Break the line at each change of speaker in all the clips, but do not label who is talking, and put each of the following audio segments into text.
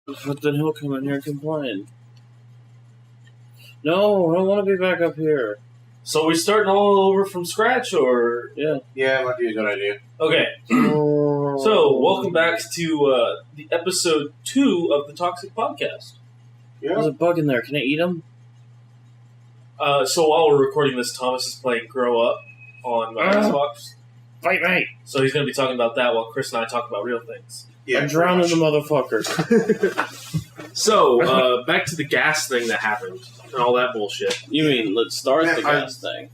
But then he'll come in here and complain. No, I don't want to be back up here.
So we starting all over from scratch, or
Yeah.
Yeah, it might be a good idea.
okay? So welcome back to the episode 2 of the Toxic Podcast.
There's a bug in there. Can I eat him?
So while we're recording this, Thomas is playing Grow Up on Xbox.
Fight me!
So he's going to be talking about that while Chris and I talk about real things.
Yeah,
I'm drowning the motherfucker.
So back to the gas thing that happened and all that bullshit.
You mean let's start the gas thing?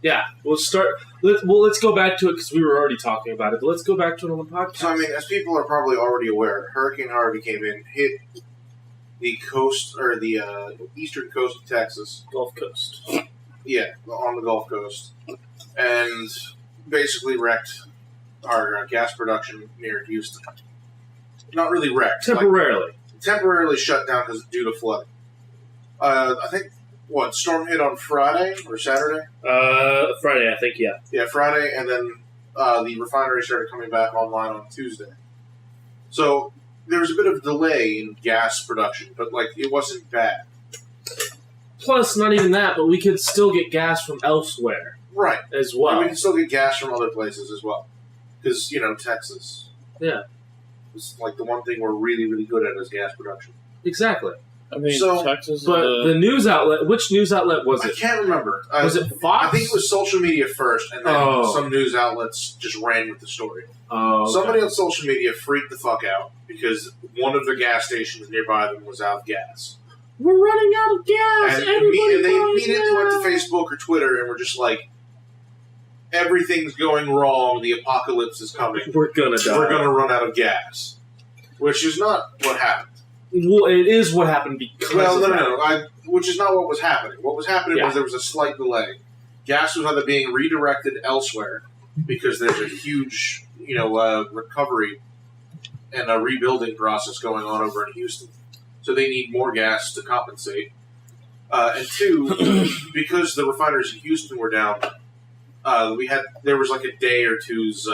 Yeah, we'll start. Let's go back to it because we were already talking about it. But let's go back to it on the podcast.
So, I mean, as people are probably already aware, Hurricane Harvey came in, hit the coast, or the eastern coast of Texas.
Gulf Coast.
Yeah, on the Gulf Coast. And basically wrecked our gas production near Houston. Not really wrecked.
Temporarily.
Temporarily shut down due to flooding. I think, storm hit on Friday or Saturday?
Friday, I think, yeah.
Yeah, Friday, and then the refinery started coming back online on Tuesday. So there was a bit of delay in gas production, but it wasn't bad.
Plus, not even that, but we could still get gas from elsewhere.
Right.
As well.
And we can still get gas from other places as well. Because, Texas.
Yeah.
It's the one thing we're really, really good at is gas production.
Exactly.
I mean, Texas
but the news outlet, which news outlet was it?
I can't remember.
Was it Fox?
I think it was social media first, and then some news outlets just ran with the story.
Oh, okay.
Somebody on social media freaked the fuck out because one of the gas stations nearby them was out of gas.
We're running out of gas!
And they immediately went to Facebook or Twitter and were just like, everything's going wrong, the apocalypse is coming.
We're gonna die.
We're gonna run out of gas. Which is not what happened.
Well, it is what happened because
no. Which is not what was happening. What was happening was there was a slight delay. Gas was either being redirected elsewhere because there's a huge, recovery and a rebuilding process going on over in Houston. So they need more gas to compensate. And two, because the refineries in Houston were down, there was a day or two's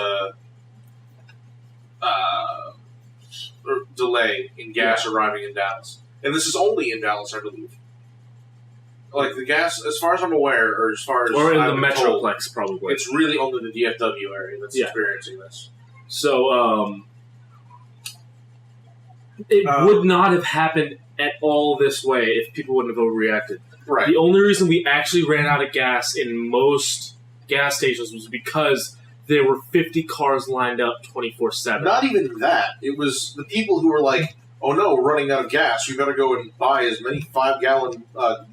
delay in gas arriving in Dallas. And this is only in Dallas, I believe. The gas, as far as I'm aware, or as far as
or in
I've
the
been told,
Metroplex, probably.
it's really only the DFW area that's experiencing this.
So, it would not have happened at all this way if people wouldn't have overreacted.
Right.
The only reason we actually ran out of gas in most gas stations was because there were 50 cars lined up 24/7.
Not even that. It was the people who were like, oh no, we're running out of gas. We better go and buy as many 5-gallon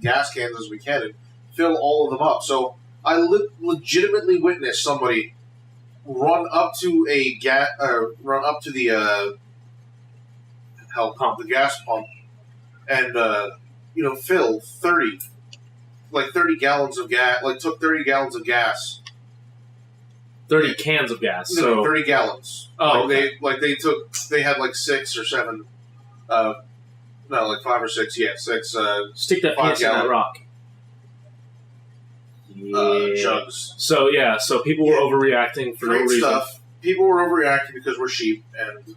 gas cans as we can and fill all of them up. So I legitimately witnessed somebody run up to the gas pump, and fill 30 gallons of gas. Took 30 gallons of gas.
30 cans of gas.
No,
so
30 gallons.
Oh,
okay. They had 6 or 7. 5 or 6. Yeah, 6.
Stick that penis in that rock.
Jugs.
So people were overreacting for no reason.
Stuff. People were overreacting because we're sheep and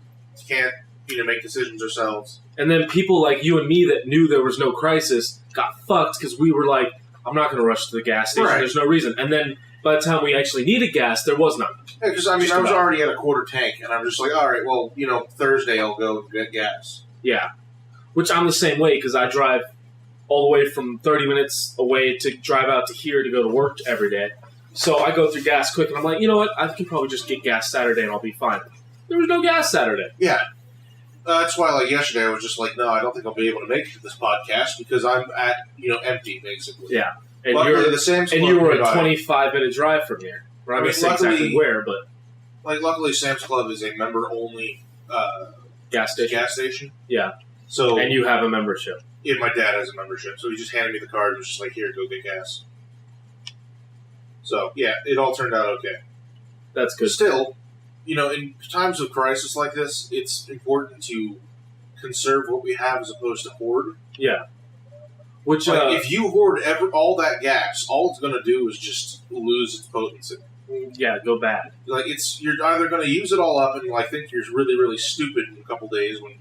can't make decisions ourselves.
And then people like you and me that knew there was no crisis got fucked because we were like, I'm not going to rush to the gas station.
Right.
There's no reason. And then by the time we actually needed gas, there was none.
Yeah, because I was already at a quarter tank, and I'm just like, all right, well, Thursday I'll go and get gas.
Yeah. Which I'm the same way because I drive all the way from 30 minutes away to drive out to here to go to work every day. So I go through gas quick, and I'm like, you know what? I can probably just get gas Saturday, and I'll be fine. There was no gas Saturday.
Yeah. That's why, yesterday, I was just like, no, I don't think I'll be able to make it to this podcast because I'm at, empty, basically.
Yeah. And
luckily, the Sam's Club
you were a 25-minute drive from here. I mean, say exactly where, but...
luckily, Sam's Club is a member-only
gas station. Yeah.
So,
and you have a membership.
Yeah, my dad has a membership, so he just handed me the card and was just like, here, go get gas. So, yeah, it all turned out okay.
That's good.
Still, in times of crisis like this, it's important to conserve what we have as opposed to hoard.
Yeah. Which,
if you hoard all that gas, all it's going to do is just lose its potency.
Yeah, go bad.
You're either going to use it all up and think you're really, really stupid in a couple days when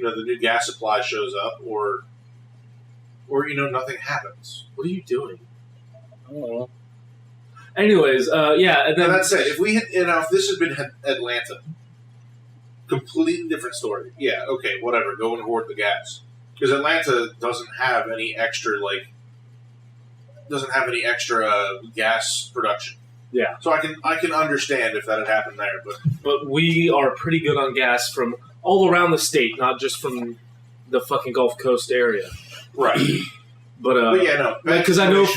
the new gas supply shows up, or nothing happens.
What are you doing?
I don't know.
Anyways, yeah, and then
that's it. If this had been Atlanta, completely different story. Yeah, okay, whatever. Go and hoard the gas because Atlanta doesn't have any extra gas production.
Yeah.
So I can understand if that had happened there,
but we are pretty good on gas from all around the state, not just from the fucking Gulf Coast area.
Right.
But
yeah, no,
because I know,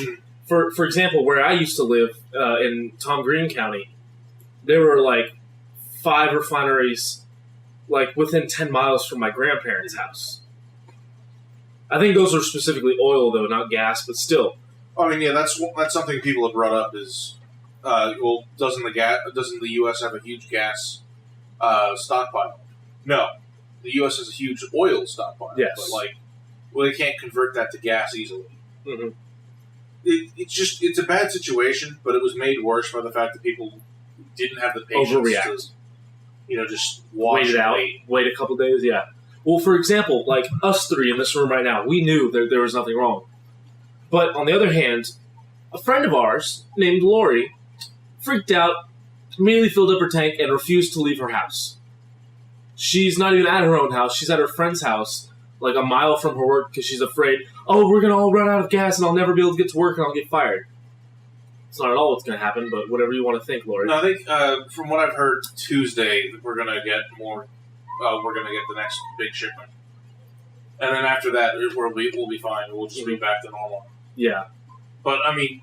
for example, where I used to live in Tom Green County, there were like 5 refineries like within 10 miles from my grandparents' house. I think those are specifically oil though, not gas, but still.
I mean, yeah, that's something people have brought up is, doesn't the U.S. have a huge gas stockpile? No, the U.S. has a huge oil stockpile.
Yes,
but they can't convert that to gas easily.
Mm-hmm.
It's a bad situation, but it was made worse by the fact that people didn't have the patience
overreact.
To, just watch
wait it out, wait a couple days. Yeah. Well, for example, like us three in this room right now, we knew there was nothing wrong. But on the other hand, a friend of ours named Lori freaked out, immediately filled up her tank, and refused to leave her house. She's not even at her own house. She's at her friend's house, like a mile from her work, because she's afraid, we're going to all run out of gas and I'll never be able to get to work and I'll get fired. It's not at all what's going to happen, but whatever you want to think, Lori.
No, I think from what I've heard, Tuesday, we're going to get more. We're going to get the next big shipment. And then after that, we'll be fine. We'll just be back to normal.
Yeah.
But, I mean,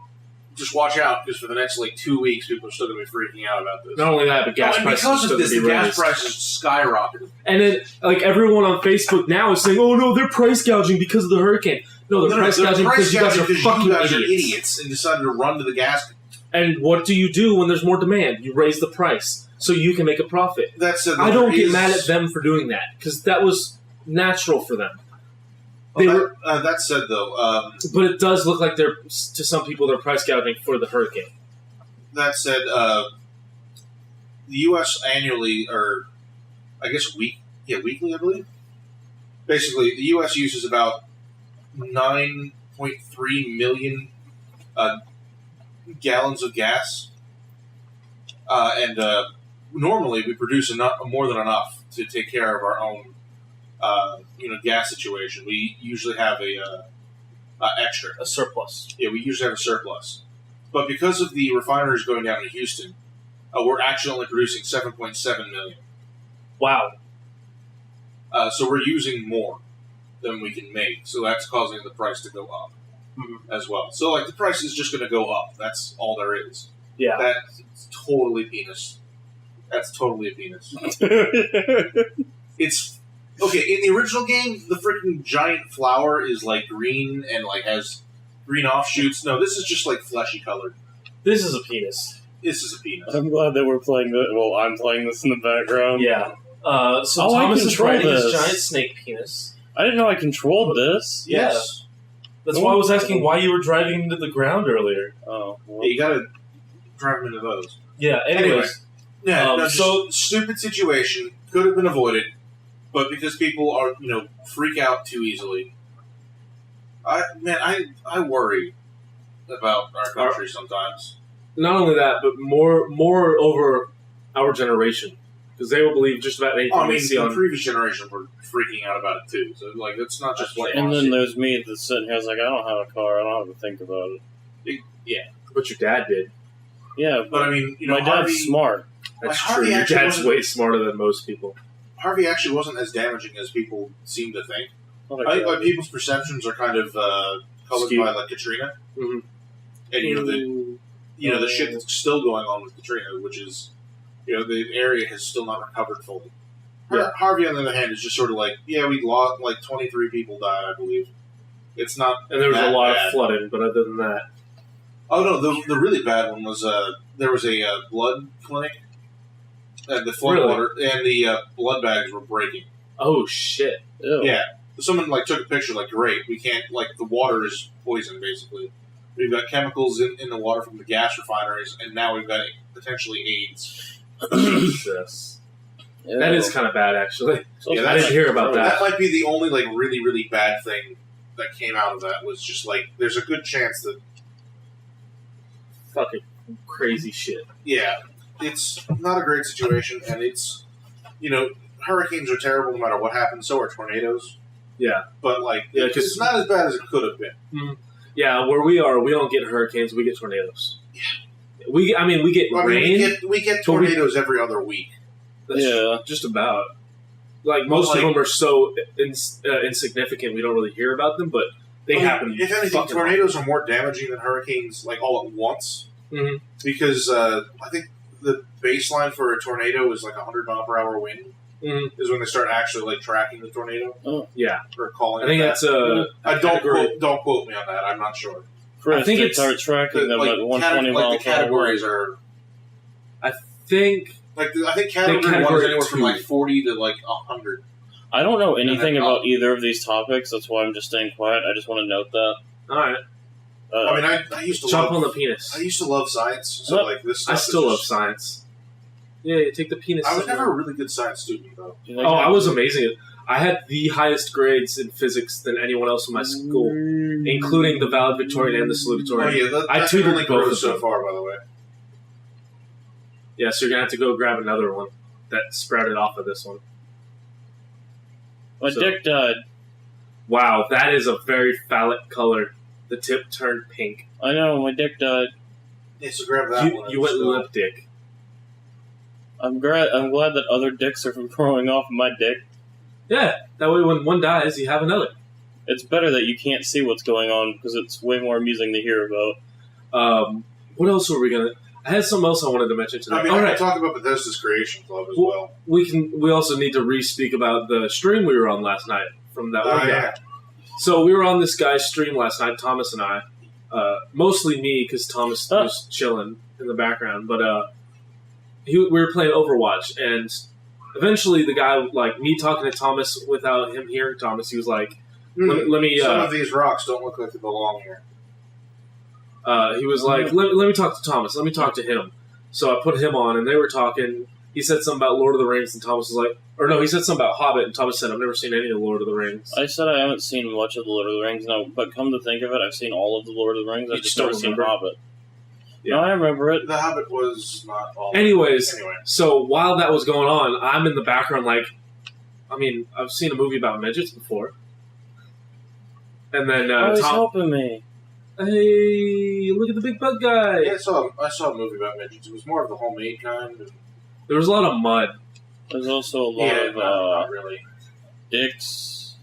just watch out, because for the next, 2 weeks, people are still going to be freaking out about this.
Not only that, but gas prices are still going to be raised.
Gas prices skyrocketed.
And then, everyone on Facebook now is saying, oh, no, they're price gouging because of the hurricane. No, they're price gouging because you guys are fucking idiots.
And decided to run to the gas.
And what do you do when there's more demand? You raise the price so you can make a profit. I don't get mad at them for doing that, because that was natural for them.
That said, though...
but it does look like to some people, they're price gouging for the hurricane.
That said, the U.S. annually, or I guess weekly, I believe. Basically, the U.S. uses about 9.3 million gallons of gas. And normally we produce more than enough to take care of our own gas situation. We usually have a extra.
A surplus.
Yeah, we usually have a surplus. But because of the refineries going down in Houston, we're actually only producing 7.7 million.
Wow.
So we're using more than we can make. So that's causing the price to go up as well. So, the price is just going to go up. That's all there is.
Yeah.
That's totally penis. That's totally a penis. It's... Okay, in the original game, the freaking giant flower is, green and, has green offshoots. No, this is just, fleshy colored.
This is a penis.
This is a penis.
I'm glad that we're playing this. Well, I'm playing this in the background.
Yeah. So Thomas is riding his giant snake penis.
I didn't know I controlled this.
Yes.
That's why I was asking why you were driving into the ground earlier.
Oh. Well.
Yeah, you gotta drive into those.
Yeah, anyways.
Yeah, so stupid situation. Could have been avoided. But because people are, freak out too easily, I worry about our country sometimes.
Not only that, but more over our generation, because they will believe just about anything they see on.
The previous generation were freaking out about it too. So it's not just like.
And then there's me that's sitting here. I was like, I don't have a car. I don't have to think about it.
Yeah,
but your dad did.
Yeah,
but I mean,
my dad's smart.
That's true. Your dad's way smarter than most people.
Harvey actually wasn't as damaging as people seem to think. I think people's perceptions are kind of colored by Katrina, and the shit that's still going on with Katrina, which is the area has still not recovered fully. Yeah. Harvey, on the other hand, is just sort of we lost 23 people died, I believe. It's not,
and there was a lot of flooding, but other than that,
oh no, the really bad one was there was a blood clinic. And the flood water and the blood bags were breaking.
Oh shit!
Ew.
Yeah, someone took a picture. Great, we can't. The water is poison. Basically, we've got chemicals in the water from the gas refineries, and now we've got potentially AIDS.
Jesus. That is kind of bad, actually.
So
Yeah,
I didn't hear about that.
That might be the only like really, really bad thing that came out of that. Was just like there's a good chance that
Fucking crazy shit.
it's not a great situation, and it's hurricanes are terrible no matter what happens. So are tornadoes.
Yeah.
But like,
Yeah,
it's not as bad as it could have been.
Yeah, where we are, we don't get hurricanes, we get tornadoes. Yeah. We get rain.
We get tornadoes every other week.
That's just about. Like, most of them are so insignificant, we don't really hear about them, but they happen.
If anything, tornadoes are more damaging than hurricanes, like, all at once.
Mm-hmm.
Because I think the baseline for a tornado is like 100-mile-per-hour wind.
Mm-hmm.
Is when they start actually like tracking the tornado.
Oh, yeah.
Or calling.
I think that's a.
Don't quote me on that. I'm not sure.
I think it's start tracking them at 120 miles.
The categories are.
I think
category 1 is anywhere from like 40 to like 100.
I don't know anything about either of these topics. That's why I'm just staying quiet. I just want to note that.
All right.
I used to
jump on the penis.
I used to love science, so like this stuff.
I still love science. Yeah, you take the penis.
I was never a really good science student, though.
I was amazing. I had the highest grades in physics than anyone else in my school, including the valedictorian and the salutatorian.
Oh, yeah,
I tutored both
so far, by the way.
Yeah, so you're going to have to go grab another one that sprouted off of this one.
My dick died.
Wow, that is a very phallic color. The tip turned pink.
I know, my dick died.
Yeah, so grab that one.
You went lip dick.
I'm glad that other dicks are growing off my dick.
Yeah, that way when one dies, you have another.
It's better that you can't see what's going on because it's way more amusing to hear about.
What else were we gonna? I had something else I wanted to mention today.
I can talk about Bethesda's Creation Club as well.
We also need to re-speak about the stream we were on last night from that one guy.
Yeah.
So we were on this guy's stream last night, Thomas and I. Mostly me because Thomas was chilling in the background, but we were playing Overwatch, and eventually the guy, like me talking to Thomas without him hearing Thomas, he was like, let me...
some of these rocks don't look like they belong here.
He was like, let me talk to Thomas, let me talk to him. So I put him on, and they were talking. He said something about Lord of the Rings, and Thomas was like... Or no, he said something about Hobbit, and Thomas said, I've never seen any of the Lord of the Rings.
I said I haven't seen much of the Lord of the Rings, no, but come to think of it, I've seen all of the Lord of the Rings. I've just never seen Hobbit. Yeah, no, I remember it.
The Hobbit was not all.
Anyways, so while that was going on, I'm in the background like, I've seen a movie about midgets before. And then
he's helping me.
Hey, look at the big bug guy.
Yeah, I saw a movie about midgets. It was more of the homemade kind.
There was a lot of mud.
There's also a lot of
not really.
dicks.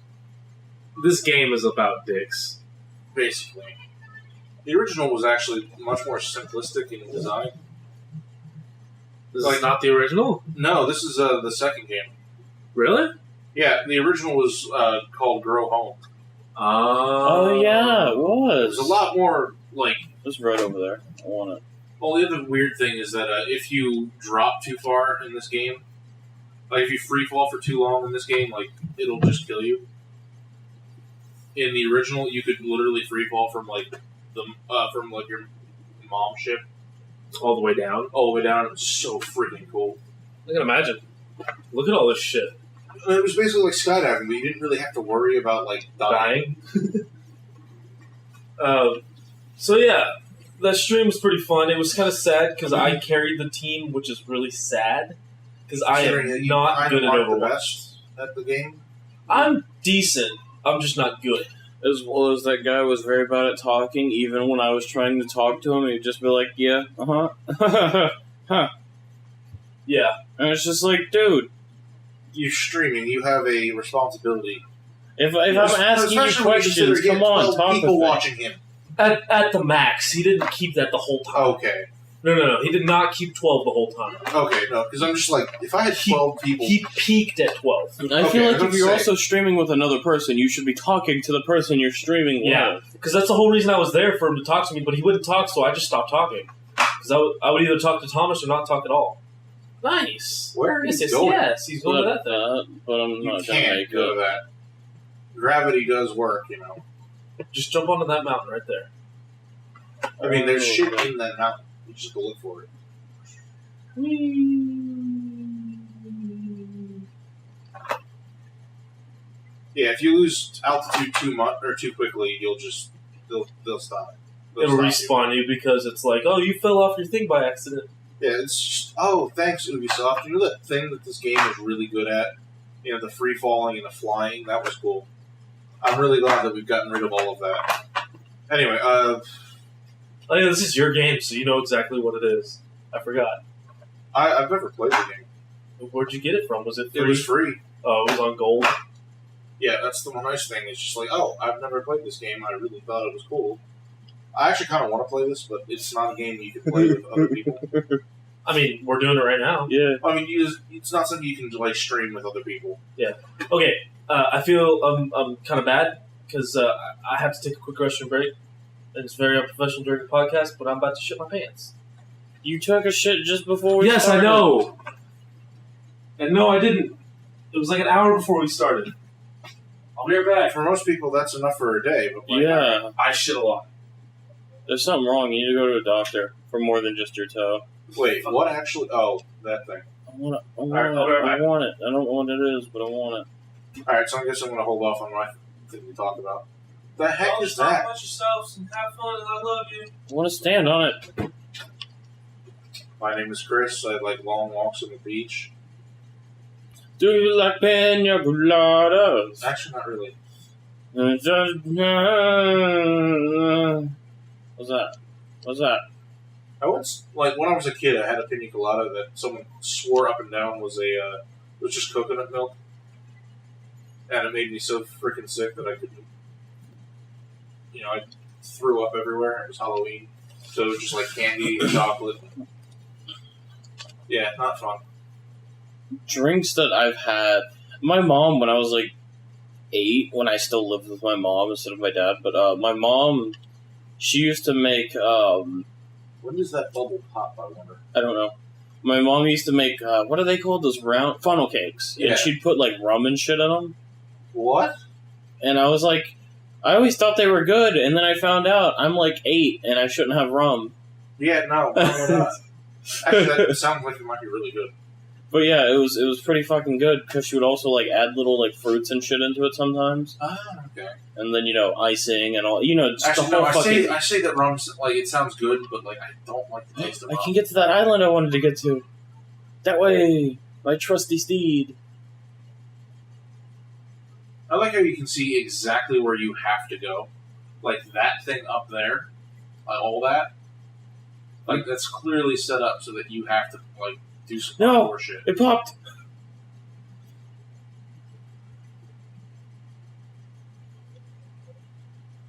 This game is about dicks.
Basically. The original was actually much more simplistic in design.
This is not the original?
No, this is the second game.
Really?
Yeah, the original was called Grow Home.
Oh, yeah, it was.
There's a lot more, like...
It's right over there. I want it.
Well, the other weird thing is that if you drop too far in this game, like if you free fall for too long in this game, like, it'll just kill you. In the original, you could literally free fall from, like, your mom ship.
All the way down?
All the way down. It was so freaking cool.
I can imagine. Look at all this shit.
It was basically like skydiving, but you didn't really have to worry about, like, dying.
So, yeah. That stream was pretty fun. It was kind of sad because I carried the team, which is really sad. Because I am not good at Overwatch.
The best at the game?
I'm decent. I'm just not good.
As well as that guy was very bad at talking, even when I was trying to talk to him, he'd just be like, yeah, uh-huh, huh.
Yeah.
And it's just like, dude.
You're streaming. You have a responsibility.
If I'm asking you questions, come on, talk
people
with me.
watching him.
At the max. He didn't keep that the whole time.
Okay.
No. He did not keep 12 the whole time.
Okay, no, because I'm just like, if I had 12 people...
He peaked at 12.
I feel like if you're also streaming with another person, you should be talking to the person you're streaming with.
Yeah, because that's the whole reason I was there, for him to talk to me, but he wouldn't talk, so I just stopped talking. Because I would either talk to Thomas or not talk at all. Nice.
Where is he going?
Yes, he's going to that thing.
But I'm not
You can't go to that. Gravity does work, you know.
Just jump onto that mountain right there.
I mean, there's shit in that mountain. You just go look for it. Yeah, if you lose altitude too much or too quickly, they'll stop.
It'll respawn you because it's like, oh, you fell off your thing by accident.
Yeah, it's just, thanks Ubisoft. You know that thing that this game is really good at? You know, the free falling and the flying? That was cool. I'm really glad that we've gotten rid of all of that. Anyway,
oh yeah, this is your game, so you know exactly what it is. I forgot.
I've never played the game.
Where'd you get it from? Was it free?
It was free.
Oh, it was on gold?
Yeah, that's the one nice thing. It's just like, I've never played this game. I really thought it was cool. I actually kind of want to play this, but it's not a game you can play with other people.
I mean, we're doing it right now.
Yeah.
I mean, it's not something you can like stream with other people.
Yeah. Okay. I feel I'm kind of bad because I have to take a quick restroom break. And it's very unprofessional during the podcast, but I'm about to shit my pants.
You took a shit just before we started.
Yes, I know. And no, I didn't. It was like an hour before we started. I'll be right back.
For most people, that's enough for a day. But like,
Yeah.
I shit a lot.
There's something wrong. You need to go to a doctor for more than just your toe.
Wait, what actually? Oh, that thing.
I want it. I want
Alright,
it.
I'll be right
I
back.
want it. I don't know what it is, but I want it.
All right, so I guess I'm going to hold off on my thing to talk about. The heck is
Talk
that?
about yourselves and have fun, and I love you.
I want to stand on it.
My name is Chris. I like long walks on the beach.
Do you like pina coladas?
Actually, not really.
What's that? What's that?
I once, like when I was a kid, I had a pina colada that someone swore up and down was just coconut milk, and it made me so freaking sick that I couldn't. You know, I threw up everywhere. It was Halloween, so it was just like candy and chocolate. Yeah, not fun.
Drinks that I've had. My mom, when I was like 8, when I still lived with my mom instead of my dad, but my mom, she used to make.
When does that bubble pop? I wonder.
I don't know. My mom used to make, what are they called? Those round funnel cakes.
Yeah.
And she'd put, like, rum and shit in them.
What?
And I was like, I always thought they were good, and then I found out I'm, like, 8, and I shouldn't have rum.
Yeah, no, not. Actually, that sounds like it might be really good.
But yeah, it was pretty fucking good, because she would also, like, add little, like, fruits and shit into it sometimes.
Ah, okay.
And then, icing and all, just
Actually,
the whole
no,
fucking...
I say that rum's, like, it sounds good, but, like, I don't like the taste of rum.
I can get to that island I wanted to get to. That way, my trusty steed.
I like how you can see exactly where you have to go. Like, that thing up there, like, all that. Like, that's clearly set up so that you have to, like, do some
No.
hardcore shit.
It popped.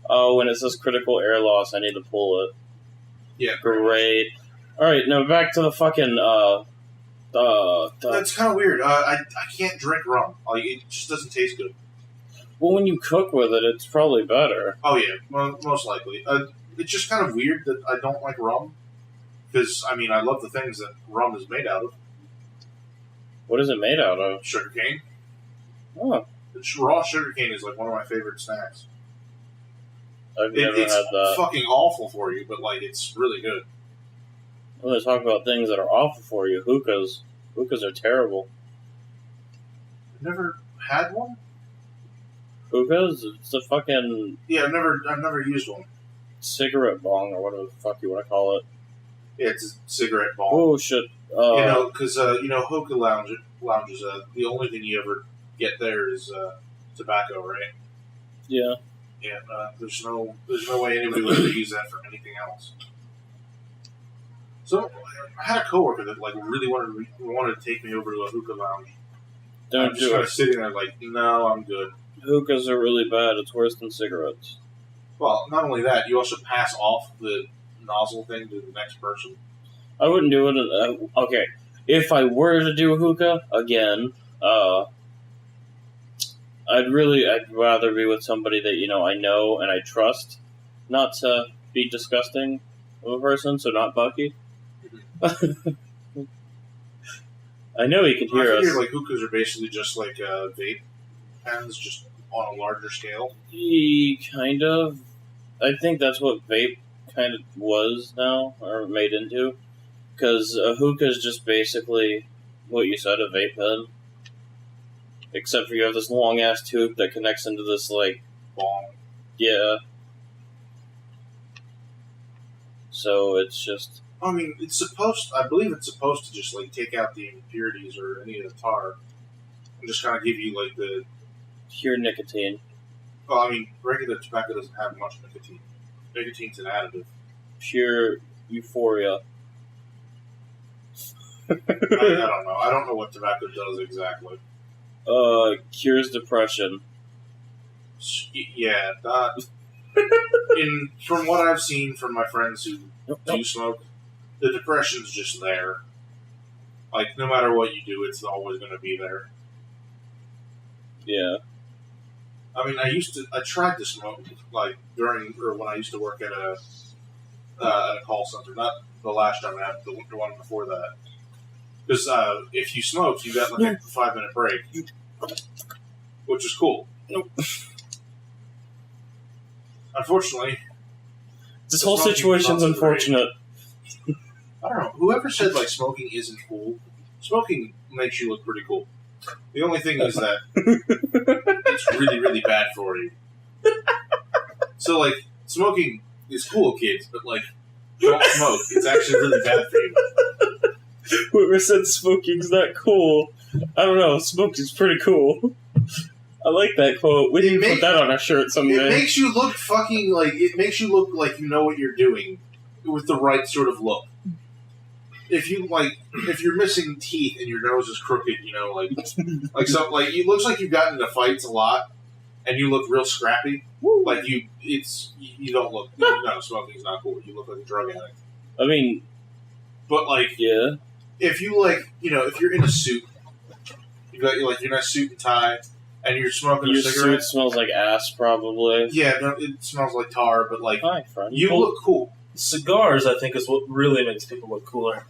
Oh, when it says critical air loss, I need to pull it.
Yeah,
Great. Alright, now back to the fucking,
That's kind of weird. I can't drink rum. Like, it just doesn't taste good.
well, when you cook with it, it's probably better.
Oh, yeah, well, most likely. It's just kind of weird that I don't like rum. Because, I mean, I love the things that rum is made out of.
What is it made out of?
Sugarcane.
Oh,
Raw sugarcane is, like, one of my favorite snacks.
I've never
It's
had that.
fucking awful for you, but, like, it's really good.
When they talk about things that are awful for you, hookahs. Hookahs are terrible.
I've never had one?
Hookahs? It's a fucking
Yeah, I've never used one.
cigarette bong or whatever the fuck you want to call it.
Yeah, it's a cigarette bong.
Oh, shit.
Because hookah lounges. The only thing you ever get there is tobacco, right?
Yeah.
Yeah. There's no way anybody would ever use that for anything else. So I had a coworker that like really wanted to take me over to a hookah lounge. I'm
Don't
just
do
kind
it.
of sitting there like, no, I'm good.
Hookahs are really bad. It's worse than cigarettes.
Well, not only that, you also pass off the nozzle thing to the next person.
I wouldn't do it. Okay, if I were to do a hookah again, I'd rather be with somebody that I know and I trust, not to be disgusting of a person. So not Bucky. I know he can hear
I
us.
figure like hookahs are basically just like vape pens, just on a larger scale.
He kind of. I think that's what vape kind of was now, or made into. Because a hookah is just basically what you said, a vape pen. Except for you have this long ass tube that connects into this like
Bong.
yeah. So it's just
I mean, I believe it's supposed to just like take out the impurities or any of the tar, and just kind of give you like the.
pure nicotine.
Well, I mean, regular tobacco doesn't have much nicotine. Nicotine's an additive.
Pure euphoria.
I don't know. I don't know what tobacco does exactly.
Cures depression.
Yeah, from what I've seen from my friends who do smoke, the depression's just there. Like, no matter what you do, it's always going to be there.
Yeah.
I mean, I tried to smoke, like, when I used to work at a call center. Not the last job I had, the one before that. Because if you smoked, you got, like, a 5-minute break. Which is cool.
Nope.
Unfortunately,
This whole situation's unfortunate.
I don't know. Whoever said like smoking isn't cool, smoking makes you look pretty cool. The only thing is that it's really, really bad for you. So like, smoking is cool, kids, but like, don't smoke. It's actually really bad for you.
Whoever said smoking's not cool, I don't know. Smoking's pretty cool. I like that quote. We need to put that on our shirt someday.
It makes you look fucking like it makes you look like you know what you're doing with the right sort of look. If you're missing teeth and your nose is crooked, you know, like it looks like you've gotten into fights a lot and you look real scrappy. Like you don't look. No, smoking's not cool. You look like a drug addict.
I mean,
but like,
yeah.
If you if you're in a suit, you're in a suit and tie. And you're smoking
Your
a cigarette.
suit smells like ass, probably.
Yeah, no, it smells like tar, but like,
hi, friend.
You look cool.
Cigars, I think, is what really makes people look cooler.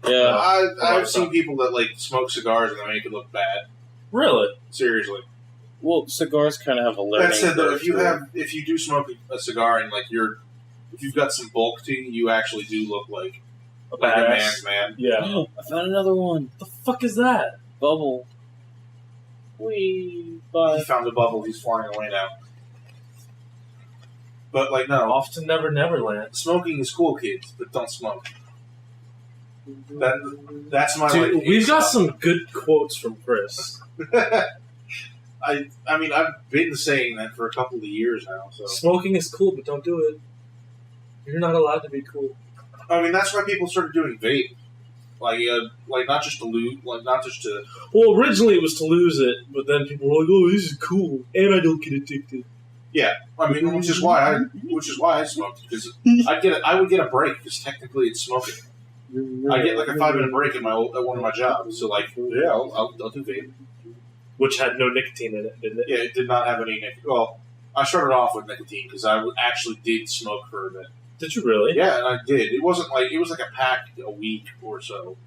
Yeah,
I've seen people that like smoke cigars and they make it look bad.
Really?
Seriously.
well, cigars kind of have a learning.
That said, though,
curve.
if you do smoke a cigar and like if you've got some bulk to you, you actually do look like
A
a
badass.
man's man.
Yeah.
I found another one.
The fuck is that?
Bubble. Wee.
He
Bye.
found a bubble. He's flying away now. But like, no,
Off to Never Neverland.
smoking is cool, kids, but don't smoke. That's my.
Dude,
like,
we've got
stuff.
some good quotes from Chris.
I mean, I've been saying that for a couple of years now. So
Smoking is cool, but don't do it. You're not allowed to be cool.
I mean, that's why people started doing vape. Like not just to lose, like not just to.
Well, originally it was to lose it, but then people were like, "Oh, this is cool, and I don't get addicted."
Yeah, I mean, which is why I smoked, because I would get a break because technically it's smoking. I get like a 5-minute break at one of my jobs, so like yeah, I'll do vape.
Which had no nicotine in it, didn't it?
Yeah, it did not have any nicotine. Well, I started off with nicotine because I actually did smoke for a bit.
Did you really?
Yeah, and I did. It was like a pack a week or so.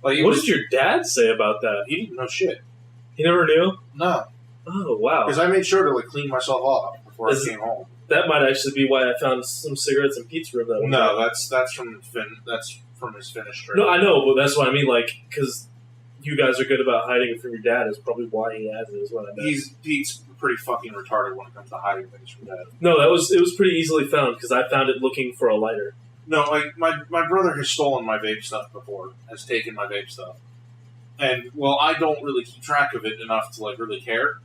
Like,
What did your dad say about that?
He didn't know shit.
He never knew?
No,
Oh, wow.
because I made sure to like clean myself off before I came home.
That might actually be why I found some cigarettes and pizza that one
No,
day.
that's from his Finnish trip.
No, I know, but that's what I mean, like, because you guys are good about hiding it from your dad is probably why he has it, is what I meant.
He's pretty fucking retarded when it comes to hiding things from dad.
No, it was pretty easily found, because I found it looking for a lighter.
No, like my brother has stolen my vape stuff before, has taken my vape stuff, and well, I don't really keep track of it enough to like really care.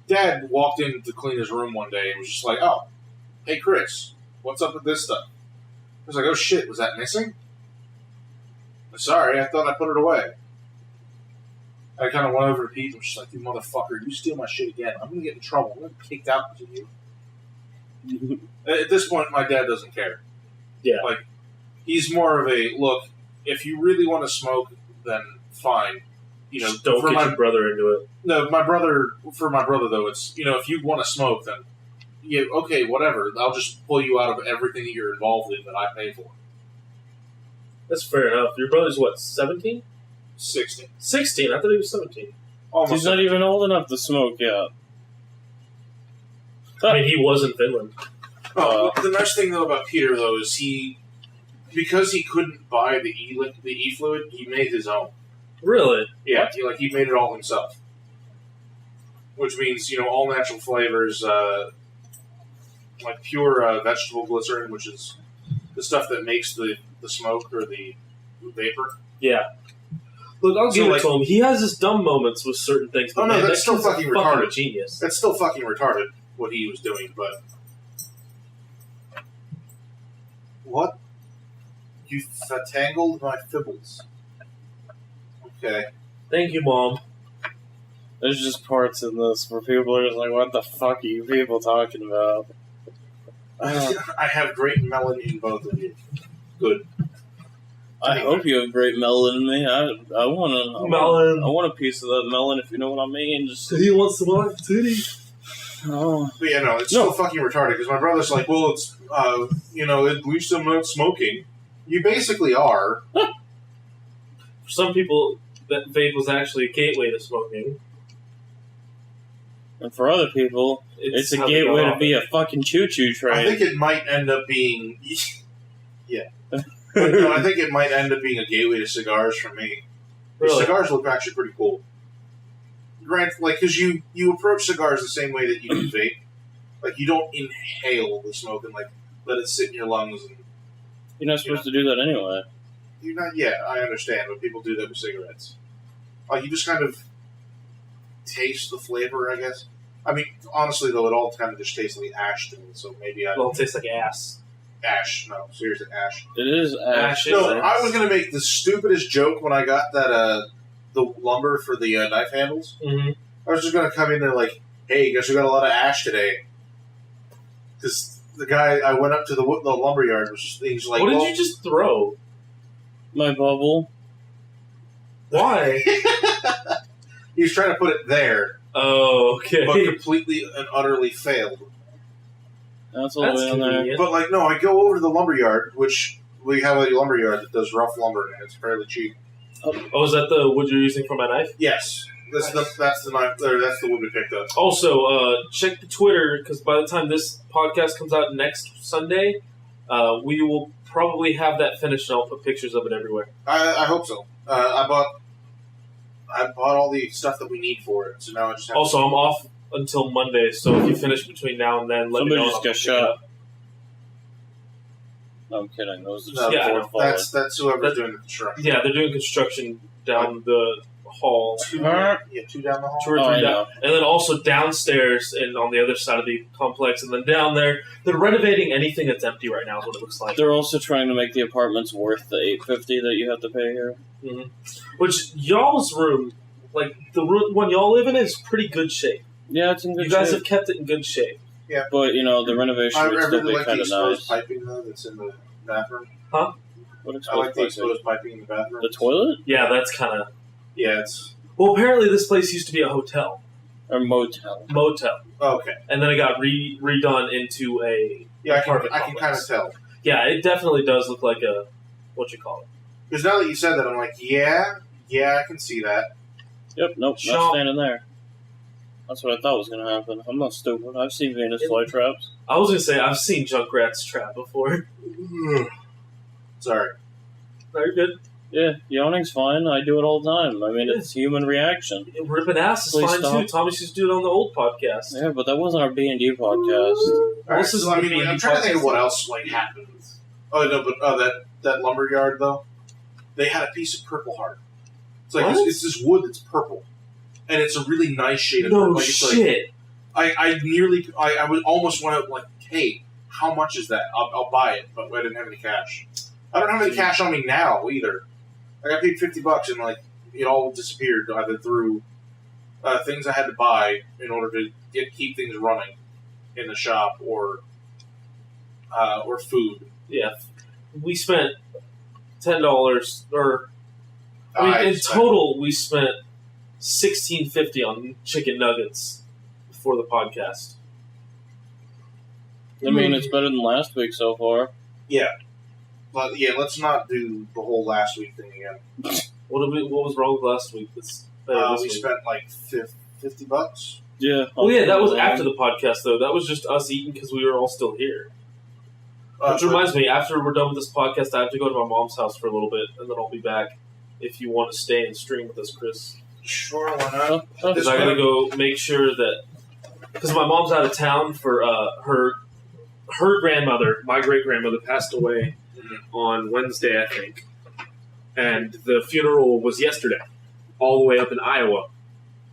Dad walked in to clean his room one day and was just like, "Oh, hey Chris, what's up with this stuff?" I was like, "Oh shit, was that missing?" Sorry, I thought I put it away. I kind of went over to Pete and was just like, "You motherfucker, you steal my shit again, I'm gonna get in trouble. I'm gonna get kicked out because of you." At this point, my dad doesn't care.
Yeah.
Like, he's more of a, look, if you really want to smoke, then fine. You know,
Just don't
for
get
my
your brother into it.
no, for my brother though, it's, you know, if you want to smoke, then yeah, okay, whatever. I'll just pull you out of everything that you're involved in that I pay for.
That's fair enough. Your brother's what, 17?
16.
16? I thought he was 17.
Almost.
He's not even old enough to smoke yet.
I mean, he was in Finland.
The nice thing though about Peter though is because he couldn't buy the e fluid, he made his own.
Really?
Yeah, he made it all himself. which means all natural flavors, like pure vegetable glycerin, which is the stuff that makes the smoke or the vapor.
Yeah. Look, I'll give it to him. He has his dumb moments with certain things. But
no, that's still fucking retarded.
Genius.
That's still fucking retarded what he was doing. But what? You tangled my fibbles. Okay.
Thank you, Mom.
There's just parts in this where people are just like, what the fuck are you people talking about?
I have great melon in both of you. Good.
I hope you have great melon in me. I want a piece of that melon, if you know what I mean. Just
he wants the one titty.
Oh.
But it's still fucking retarded because my brother's like, well, it's at least I'm not smoking. You basically are.
For some people, that vape was actually a gateway to smoking.
And for other people, it's a gateway to be a fucking choo-choo train.
I think it might end up being... yeah. But no, I think it might end up being a gateway to cigars for me.
Really?
Cigars look actually pretty cool. Because you approach cigars the same way that you do vape. Like, you don't inhale the smoke and, let it sit in your lungs. And
you're not supposed to do that anyway.
You're not... Yeah, I understand, but people do that with cigarettes. You just kind of taste the flavor, I guess. I mean, honestly, though, it all kind of just tastes like ash to me, so maybe
It all tastes like ass.
Ash. No, seriously, ash.
It is ash.
No, I was going to make the stupidest joke when I got that, the lumber for the knife handles.
Mm-hmm.
I was just going to come in there like, hey, guess we got a lot of ash today. Because the guy, I went up to the lumber yard, he's like,
what did you just throw?
My bubble.
Why?
He was trying to put it there.
Oh, okay.
But completely and utterly failed.
That's all the way in there.
But, no, I go over to the lumber yard, which we have a lumber yard that does rough lumber, and it's fairly cheap.
Oh, is that the wood you're using for my knife?
Yes. That's the knife. That's the wood we picked up.
Also, check the Twitter, because by the time this podcast comes out next Sunday, we will probably have that finished, and I'll put pictures of it everywhere.
I hope so. I bought all the stuff that we need for it, so now I just have
Also, I'm off until Monday, so if you finish between now and then, let me know.
Somebody just got shot. No, I'm kidding. Those are
that's whoever's doing the construction.
Yeah, they're doing construction down the hall.
Two down the hall.
2 or 3 down. And then also downstairs and on the other side of the complex. And then down there, they're renovating anything that's empty right now is what it looks like.
They're also trying to make the apartments worth the $850 that you have to pay here.
Mm-hmm. Which, y'all's room, the one y'all live in, is pretty good shape.
Yeah, it's in good shape.
You guys have kept it in good shape.
Yeah.
But, the renovation would still be kind of nice.
Piping, though, that's in the bathroom.
Huh?
I
like the exposed piping in the bathroom.
The toilet?
Yeah, that's kind of...
Yeah, it's...
Well, apparently this place used to be a hotel.
Or motel.
Motel.
Oh, okay.
And then it got redone into a apartment
I can kind of tell.
Yeah, it definitely does look like a... What you call it?
Because now that you said that, I'm like, yeah, I can see that.
Yep, nope, not standing there. That's what I thought was going to happen. I'm not stupid. I've seen Venus flytraps.
I was going to say, I've seen Junkrat's trap before.
Sorry.
No, you're good.
Yeah, yawning's fine. I do it all the time. I mean, it's human reaction.
Ripping ass is fine, too. Thomas used to do it on the old podcast.
Yeah, but that wasn't our B&D podcast.
Right, so, I'm trying to think of what else happened. Oh, no, but that lumber yard, though, they had a piece of Purple Heart. It's like it's this wood that's purple. And it's a really nice shade of purple.
No shit.
I would almost want to, hey, how much is that? I'll buy it, but I didn't have any cash. I don't have any cash on me now, either. I paid $50 and, it all disappeared either through things I had to buy in order to keep things running in the shop or food.
Yeah. We spent $10, or... in total, we spent $16.50 on chicken nuggets before the podcast.
I mean, it's better than last week so far.
Yeah. But, let's not do the whole last week thing again.
What was wrong with last week?
We spent, $50.
Yeah.
Well, yeah, that was after the podcast, though. That was just us eating because we were all still here. Which reminds me, after we're done with this podcast, I have to go to my mom's house for a little bit, and then I'll be back if you want to stay and stream with us, Chris.
Sure, why not?
Because I gotta go make sure that because my mom's out of town for her grandmother, my great grandmother, passed away on Wednesday, I think, and the funeral was yesterday, all the way up in Iowa.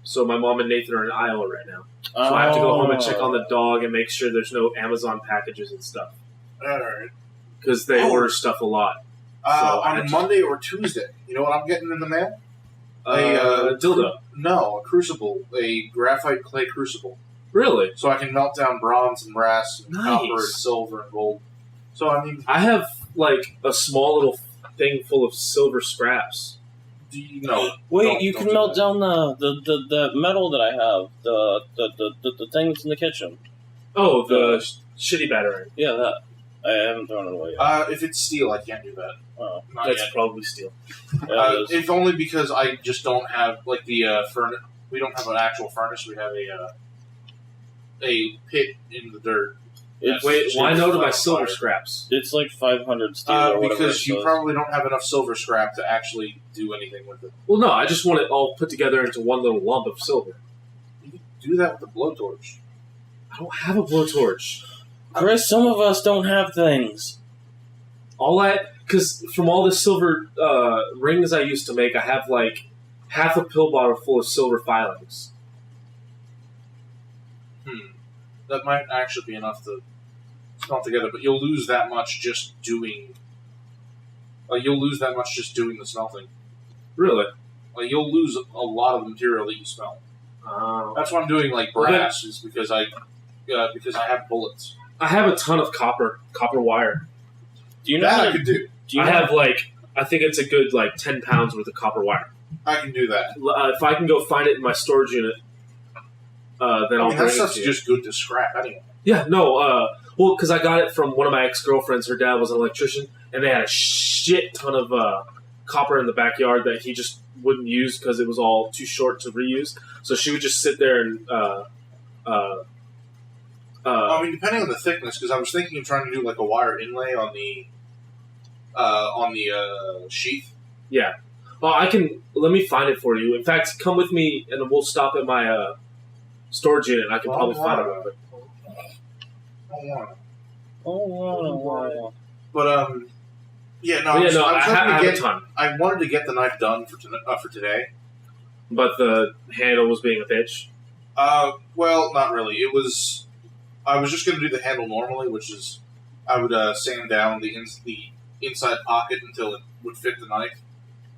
So my mom and Nathan are in Iowa right now. So I have to go home and check on the dog and make sure there's no Amazon packages and stuff.
All right.
Because they order stuff a lot.
On Monday or Tuesday, you know what I'm getting in the mail?
A dildo.
No, a crucible, a graphite clay crucible.
Really?
So I can melt down bronze and brass and copper and silver and gold. So I mean,
I have like a small little thing full of silver scraps.
Wait, you can melt down the metal that I have, the thing that's in the kitchen.
Oh, the shitty battering.
Yeah, that. I haven't thrown it away yet.
If it's steel, I can't do that.
Oh,
that's probably steel.
Yeah,
if only because I just don't have like the furnace. We don't have an actual furnace. We have a pit in the dirt.
Wait, why no to my silver scraps?
It's like 500 steel or whatever.
Because you probably don't have enough silver scrap to actually do anything with it.
Well, no, I just want it all put together into one little lump of silver.
You can do that with a blowtorch.
I don't have a blowtorch.
Chris, some of us don't have things.
Because from all the silver rings I used to make, I have like half a pill bottle full of silver filings.
That might actually be enough to smelt together, but you'll lose that much just doing. The smelting.
Really?
Like you'll lose a lot of the material that you smelt. That's why I'm doing like brass, is because I have bullets.
I have a ton of copper wire.
Do you know
that I could do?
I have I think it's a good 10 pounds worth of copper wire.
I can do that.
If I can go find it in my storage unit, then I'll bring it to you. That
stuff's just good to scrap anyway.
Yeah, no, well, because I got it from one of my ex-girlfriends. Her dad was an electrician, and they had a shit ton of copper in the backyard that he just wouldn't use because it was all too short to reuse. So she would just sit there and
I mean, depending on the thickness, because I was thinking of trying to do like a wire inlay on the sheath.
Yeah. Well, let me find it for you. In fact, come with me and we'll stop at my storage unit and I can probably find it real quick.
But, yeah, no,
I have a ton.
I wanted to get the knife done for today.
But the handle was being a bitch?
Well, not really. I was just going to do the handle normally, which is I would sand down the inside pocket until it would fit the knife,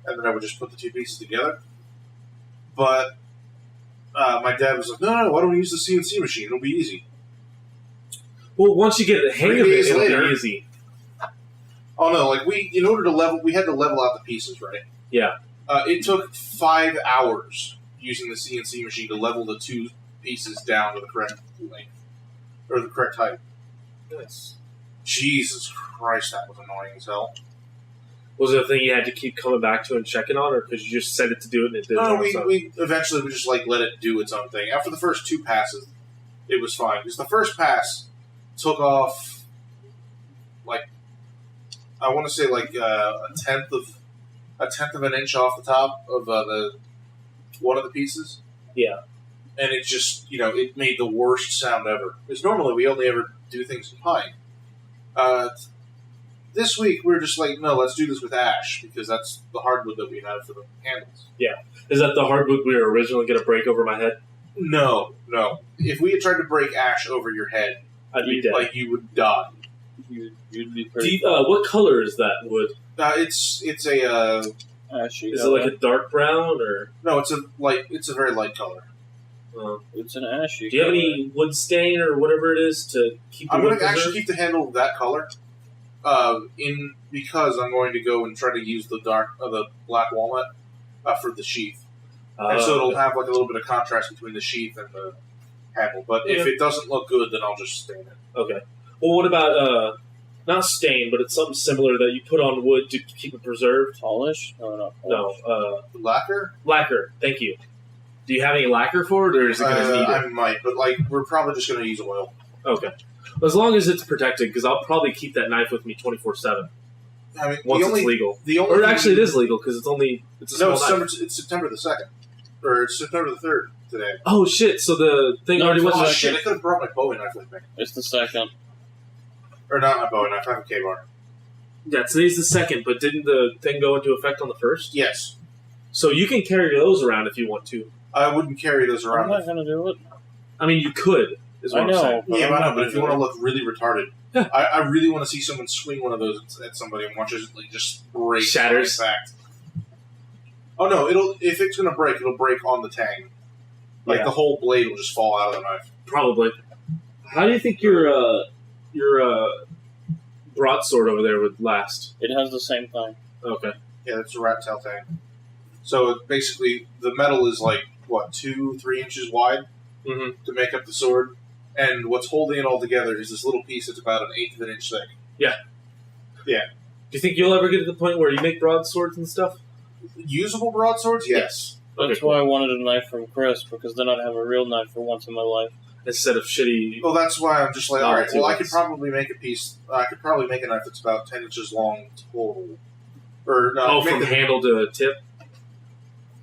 and then I would just put the two pieces together. But my dad was like, no, why don't we use the CNC machine? It'll be easy.
Well, once you get the hang of it, it'll be easy.
Oh, no, we had to level out the pieces, right?
Yeah.
It took 5 hours using the CNC machine to level the two pieces down to the correct length. Or the correct height.
Nice.
Jesus Christ, that was annoying as hell.
Was it a thing you had to keep coming back to and checking on, or because you just set it to do it and it did it?
No, we eventually just let it do its own thing. After the first 2 passes, it was fine. Because the first pass took off, I want to say a tenth of an inch off the top of one of the pieces.
Yeah.
And it just, it made the worst sound ever. Because normally we only ever do things in pine. This week we're just no, let's do this with ash, because that's the hardwood that we have for the handles.
Yeah. Is that the hardwood we were originally going to break over my head?
No. If we had tried to break ash over your head,
I'd be dead.
You would die.
You'd be pretty.
What color is that wood?
It's a.
Ashy.
Is it like a dark brown or?
No, it's a very light color.
It's an ashy.
Do you have any wood stain or whatever it is to keep?
I'm going to actually keep the handle that color, because I'm going to go and try to use the black walnut for the sheath, and so it'll have a little bit of contrast between the sheath and the handle. But if it doesn't look good, then I'll just stain it.
Okay. Well, what about not stain, but it's something similar that you put on wood to keep it preserved?
Polish? No.
Lacquer.
Lacquer. Thank you. Do you have any lacquer for it, or is it going to need it?
I might, but we're probably just going to use oil.
Okay. As long as it's protected, because I'll probably keep that knife with me 24/7.
I mean,
once it's legal.
It
is legal because it's a small knife.
It's September the 2nd. or it's September the 3rd today.
Oh shit! So the thing already
it's
was.
Oh shit! I could have brought my Bowie knife with me.
It's the 2nd.
Or not my Bowie knife. I have a K-bar.
Yeah, today's the 2nd, but didn't the thing go into effect on the 1st?
Yes.
So you can carry those around if you want to.
I wouldn't carry those
I'm
around.
not gonna do it.
I mean, you could. Is what
I
I'm
know.
saying.
Yeah,
I'm
I know,
not
but if you
gonna
want to
do
look really retarded, I really want to see someone swing one of those at somebody and watch it like, just break.
Shatters.
Fact. Oh no! If it's gonna break, it'll break on the tang. Like
Yeah.
the whole blade will just fall out of the knife.
Probably. How do you think your broadsword over there would last?
It has the same thing.
Okay.
Yeah, that's a rat tail tang. So basically, the metal is like what 2-3 inches wide
Mm-hmm.
to make up the sword, and what's holding it all together is this little piece that's about 1/8 of an inch thick.
Do you think you'll ever get to the point where you make broadswords and stuff?
Usable broadswords, yes.
That's
Okay, cool.
why I wanted a knife from Chris, because then I'd have a real knife for once in my life.
Instead of shitty.
Well, that's why I'm just like,
No,
all right.
two
Well, I
ones.
could probably make a piece. I could probably make a knife that's about 10 inches long total. Or no,
From handle to tip.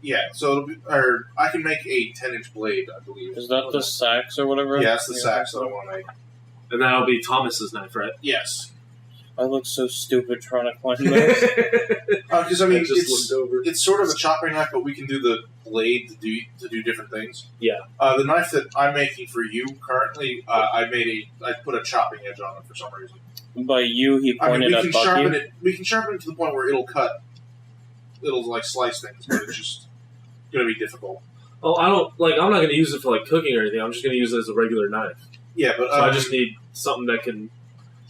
yeah. So it'll be, or I can make a 10-inch blade, I believe.
Is that the sax or whatever?
Yeah, that's the sax that I want to make.
And that'll be Thomas's knife, right?
Yes,
I look so stupid trying to climb that.
because I mean,
I just looked over.
it's sort of a chopping knife, but we can do the blade to do different things.
Yeah.
The knife that I'm making for you currently, I put a chopping edge on it for some reason.
By you, he
I mean,
pointed
we
at
can
Bucky.
sharpen it. We can sharpen it to the point where it'll cut. It'll like slice things, but it's just going to be difficult.
Oh, I'm not going to use it for like cooking or anything. I'm just going to use it as a regular knife.
Yeah, but
So I just need something that can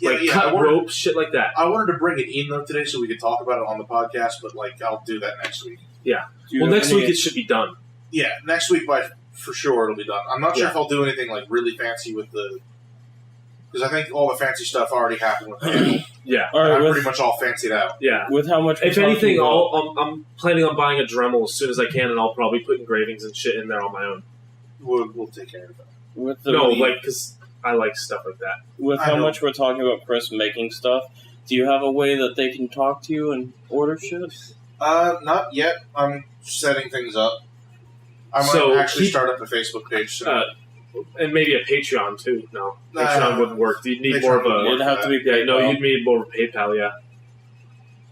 I
cut
wanted,
rope, shit like that.
I wanted to bring it in though today so we could talk about it on the podcast, but like I'll do that next week.
Do you
Well,
have
next
any-
week it should be done.
Yeah, next week for sure it'll be done. I'm not sure
Yeah.
if I'll do anything like really fancy with the because I think all the fancy stuff already happened with the handle.
Yeah,
All right,
I'm
with,
pretty much all fancied out.
yeah.
with how much? we're
If anything,
talking about-
I'm planning on buying a Dremel as soon as I can, and I'll probably put engravings and shit in there on my own.
We'll take care of that.
with the
No, like because I like stuff like that.
with
I
how
know.
much we're talking about Chris making stuff, do you have a way that they can talk to you and order shit?
Not yet. I'm setting things up. I might
So
actually
keep-
start up a Facebook page soon.
And maybe a Patreon too. No,
Nah.
Patreon wouldn't work. You'd need
Patreon
more of
wouldn't
a.
work.
It'd have to be
Yeah, no,
PayPal.
you'd need more of a PayPal. Yeah,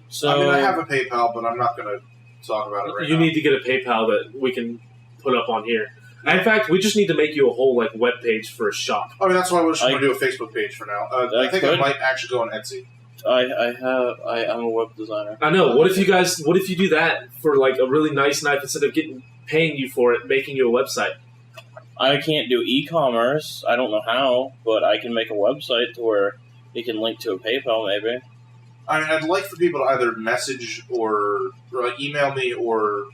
So
I mean, I have a PayPal, but I'm not going to talk about it right
you
now.
need to get a PayPal that we can put up on here. In fact, we just need to make you a whole like web page for a shop.
I mean, that's why I was just
I-
going to do a Facebook page for now.
I
I think I
could.
might actually go on Etsy.
I'm a web designer.
I know. What if you do that for like a really nice knife instead of paying you for it, making you a website?
I can't do e-commerce. I don't know how, but I can make a website to where it can link to a PayPal, maybe.
I mean, I'd like for people to either message or like email me or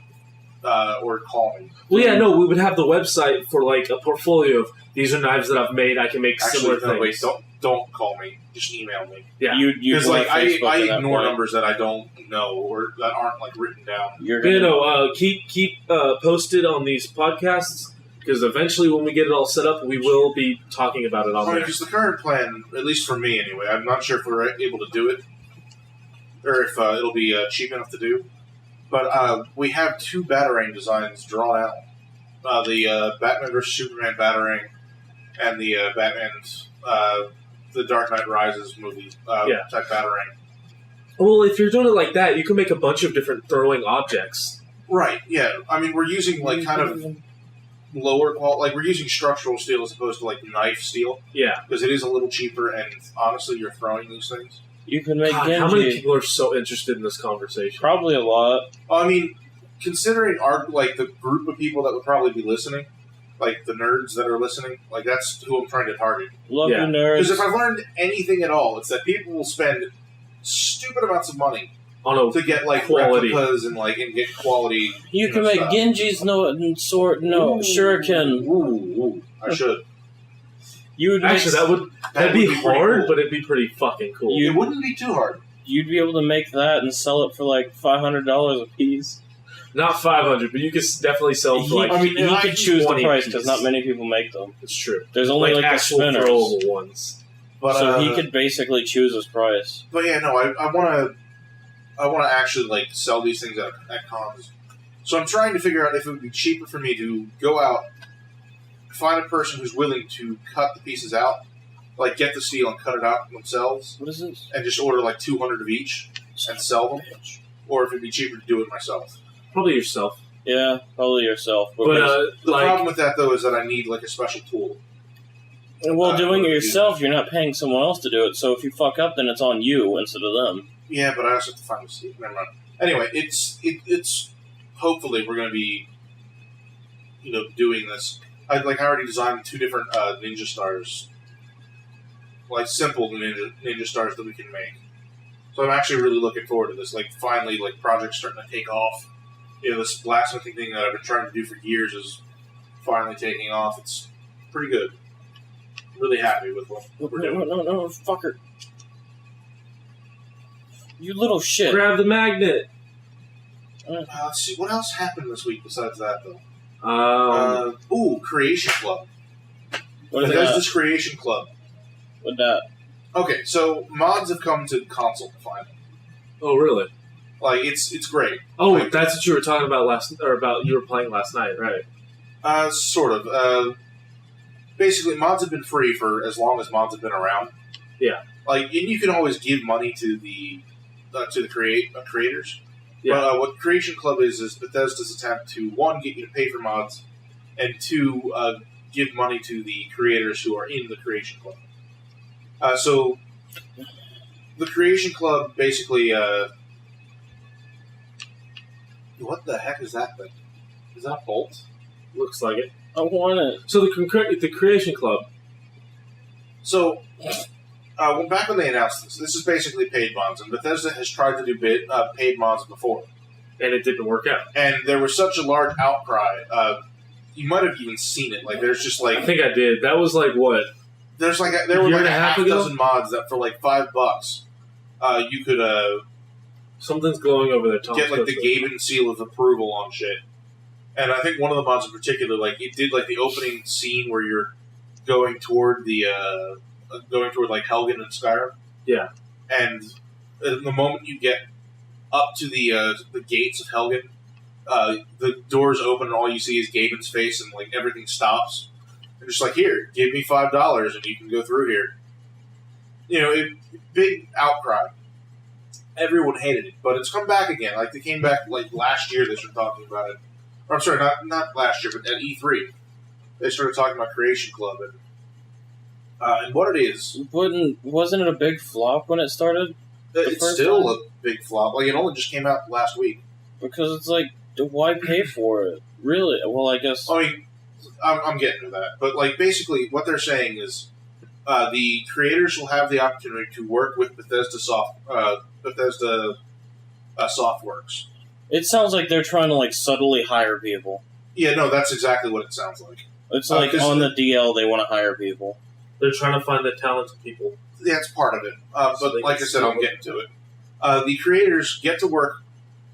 call me.
Well, yeah, no, we would have the website for like a portfolio of these are knives that I've made. I can make similar
Actually, no,
things.
wait, don't call me. Just email me.
Yeah.
You
Because
go to
like
Facebook
I
at that
ignore
point.
numbers that I don't know or that aren't like written down.
You're
You
gonna,
know, keep posted on these podcasts because eventually, when we get it all set up, we will be talking about it on
I mean,
there.
because the current plan, at least for me anyway, I'm not sure if we're able to do it or if it'll be cheap enough to do. But we have two Batarang designs drawn out: the Batman vs Superman Batarang and the the Dark Knight Rises movie type Batarang.
Well, if you're doing it like that, you can make a bunch of different throwing objects.
Right? Yeah. I mean, we're using like kind of lower quality, like we're using structural steel as opposed to like knife steel
Yeah.
because it is a little cheaper. And honestly, you're throwing these things.
you can make
God, how many
Genji.
people are so interested in this conversation?
Probably a lot.
I mean, considering our like the group of people that would probably be listening, like the nerds that are listening, like that's who I'm trying to target.
Love
Yeah.
you, nerds.
Because if I've learned anything at all, it's that people will spend stupid amounts of money
On a
to get like
Quality.
replicas and like and get quality.
You can make
stuff.
Genji's shuriken.
Ooh, I should.
You would make,
actually, that'd be
pretty
hard,
cool.
but it'd be pretty fucking cool.
It wouldn't be too hard.
you'd be able to make that and sell it for like $500 a piece.
Not 500, but you could definitely sell them for like.
I mean,
he
I
could
can
choose the
20
price
piece.
because not many people make them.
It's true.
There's only like the
actual
spinners,
throwable ones.
But
so he could basically choose his price.
But yeah, no, I want to actually like sell these things at cons. So I'm trying to figure out if it would be cheaper for me to go out, find a person who's willing to cut the pieces out, like get the steel and cut it out themselves.
What is this?
And just order like 200 of each and sell them, or if it'd be cheaper to do it myself.
Probably yourself.
Yeah, probably yourself.
But
The problem with that though is that I need like a special tool.
well, doing it yourself, you're not paying someone else to do it. So if you fuck up, then it's on you instead of them.
Yeah, but I also have to find the steel. Never mind. Anyway, it's hopefully we're going to be, doing this. I already designed 2 different ninja stars, like simple ninja stars that we can make. So I'm actually really looking forward to this. Like finally, like projects starting to take off. This blacksmithing thing that I've been trying to do for years is finally taking off. It's pretty good. I'm really happy with what we're doing.
No, fucker! You little shit!
Grab the magnet.
Let's see, what else happened this week besides that, though? Creation Club.
What is
Bethesda's
that?
Creation Club.
What that?
Okay, so mods have come to console finally.
Oh, really?
Like, it's great.
Oh,
Like,
that's what you were talking about you were playing last night, right?
Sort of. Basically, mods have been free for as long as mods have been around.
Yeah.
Like, and you can always give money to the creators.
Yeah.
But what Creation Club is Bethesda's attempt to, 1, get you to pay for mods, and 2, give money to the creators who are in the Creation Club. So, the Creation Club basically... what the heck is that thing? Is that a bolt?
Looks like it.
I want it.
So the Creation Club.
So, back when they announced this is basically paid mods, and Bethesda has tried to do paid mods before.
And it didn't work out.
And there was such a large outcry. You might have even seen it. Like, there's just like...
I think I did. That was like, what?
There were like a half
ago?
dozen mods that for like $5, you could
Something's glowing over there.
get like the Gaben seal of approval on shit. And I think one of the mods in particular, like it did like the opening scene where you're going toward like Helgen and Skyrim.
Yeah.
And the moment you get up to the gates of Helgen, the doors open and all you see is Gaben's face and like everything stops. And just like, here, give me $5 and you can go through here. Big outcry. Everyone hated it, but it's come back again. Like they came back like last year. They started talking about it. Or, I'm sorry, not last year, but at E3, they started talking about Creation Club and what it is.
Wasn't it a big flop when it started?
It's still a big flop. Like it only just came out last week.
Because it's like, why pay for it? Really? Well, I guess.
I mean, I'm getting to that, but like basically, what they're saying is the creators will have the opportunity to work with Bethesda Softworks.
It sounds like they're trying to like subtly hire people.
Yeah, no, that's exactly what it sounds like.
It's like on the DL they want to hire people.
They're trying to find the talented people.
Yeah, it's part of it.
So
But like I said, I'm getting to it. The creators get to work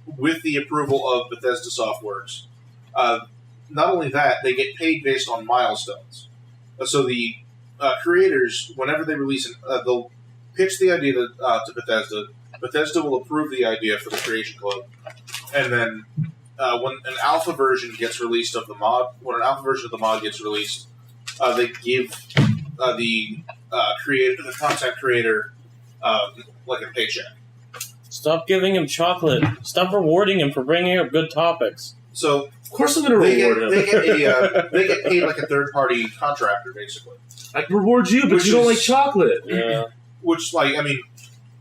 with the approval of Bethesda Softworks. Not only that, they get paid based on milestones. So the creators, whenever they release they'll pitch the idea to Bethesda. Bethesda will approve the idea for the Creation Club. And then when an alpha version gets released of the mod, gets released, they give the content creator like a paycheck.
Stop giving him chocolate. Stop rewarding him for bringing up good topics.
So
Of course I'm going to reward him.
they get paid like a third party contractor, basically.
I can reward you, but you don't like chocolate.
Yeah.
Which, like, I mean,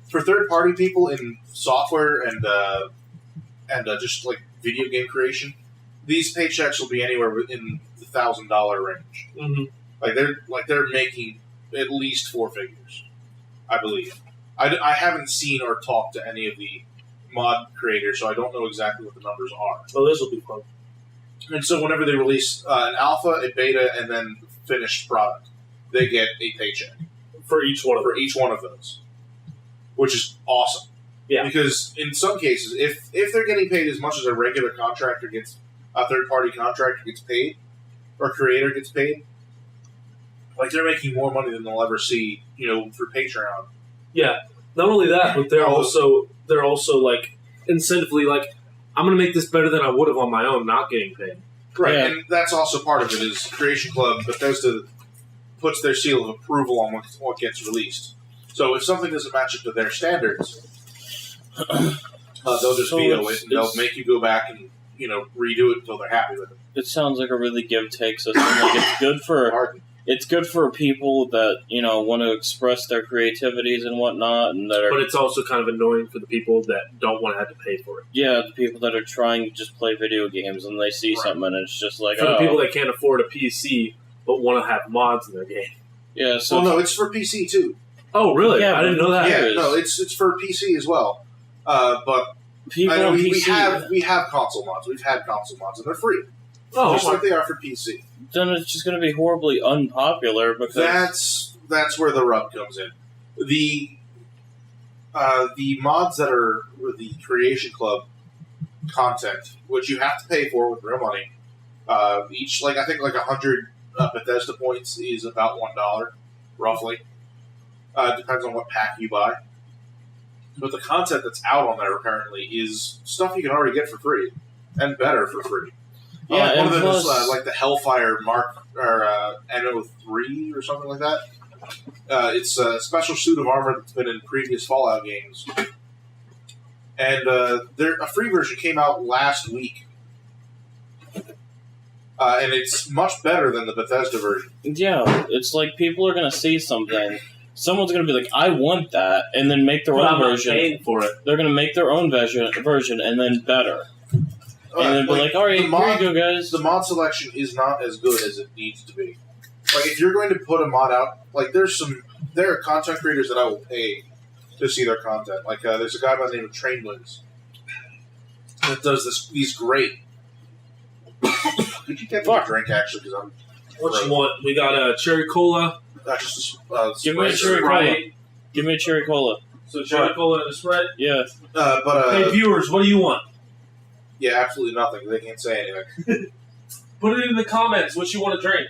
for third party people in software and just like video game creation, these paychecks will be anywhere within the $1,000 range.
Mm-hmm.
They're making at least 4 figures, I believe. I haven't seen or talked to any of the mod creators, so I don't know exactly what the numbers are.
Oh, this will be fun.
And so whenever they release an alpha, a beta, and then finished product, they get a paycheck
For each one
of those, which is awesome.
Yeah.
Because in some cases, if they're getting paid as much as a regular contractor gets, a third-party contractor gets paid, or creator gets paid, like they're making more money than they'll ever see, through Patreon.
Yeah. Not only that, but they're also like incentively like I'm going to make this better than I would have on my own, not getting paid.
Right,
Yeah.
and that's also part of it is Creation Club, Bethesda puts their seal of approval on what gets released. So if something doesn't match up to their standards, they'll just veto it, and they'll make you go back and redo it until they're happy with it.
It sounds like a really give-take system. Like it's good for people that want to express their creativities and whatnot, and that are.
But it's also kind of annoying for the people that don't want to have to pay for it.
Yeah, the people that are trying to just play video games and they see something and it's just like,
for the people that can't afford a PC but want to have mods in their game.
Yeah, so
no, it's for PC too.
Oh, really?
Yeah,
I didn't know that.
Yeah, no, it's for PC as well. But
people
I know
on
we
PC,
have console mods. We've had console mods, and they're free,
Oh,
just like they are for PC.
then it's just going to be horribly unpopular because
That's where the rub comes in. The mods that are the Creation Club content, which you have to pay for with real money, each I think 100 Bethesda points is about $1, roughly. Depends on what pack you buy. But the content that's out on there currently is stuff you can already get for free, and better for free.
Yeah,
one of them
plus,
is like the Hellfire Mark or NO3 or something like that. It's a special suit of armor that's been in previous Fallout games, and a free version came out last week, and it's much better than the Bethesda version.
yeah, it's like people are going to see something. Someone's going to be like, I want that, and then make their own version.
Paying for it.
They're going to make their own version and then better. And then be like, all right, here you go, guys.
The mod selection is not as good as it needs to be. Like, if you're going to put a mod out, there are content creators that I will pay to see their content. Like, there's a guy by the name of Trainwins that does these great. Could you get me a drink, actually? Because I'm.
What you want? We got a cherry cola.
Give me a cherry cola. Give me a cherry cola.
So cherry cola and a Sprite?
Yeah.
Hey, viewers, what do you want?
Yeah, absolutely nothing. They can't say anything.
Put it in the comments what you want to drink.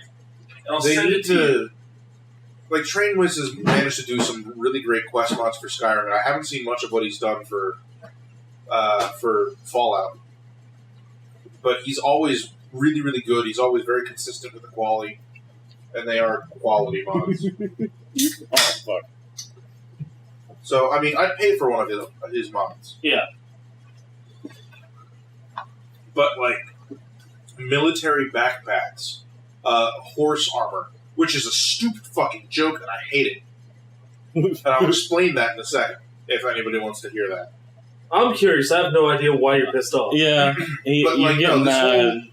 And I'll
They
send
need
it to you.
Like, Trainwiz has managed to do some really great quest mods for Skyrim, and I haven't seen much of what he's done for Fallout. But he's always really, really good. He's always very consistent with the quality, and they are quality mods.
Oh, fuck.
So, I mean, I'd pay for one of his mods.
Yeah.
But, military backpacks, horse armor, which is a stupid fucking joke, and I hate it. And I'll explain that in a second, if anybody wants to hear that.
I'm curious. I have no idea why you're pissed off.
Yeah.
But,
You get mad.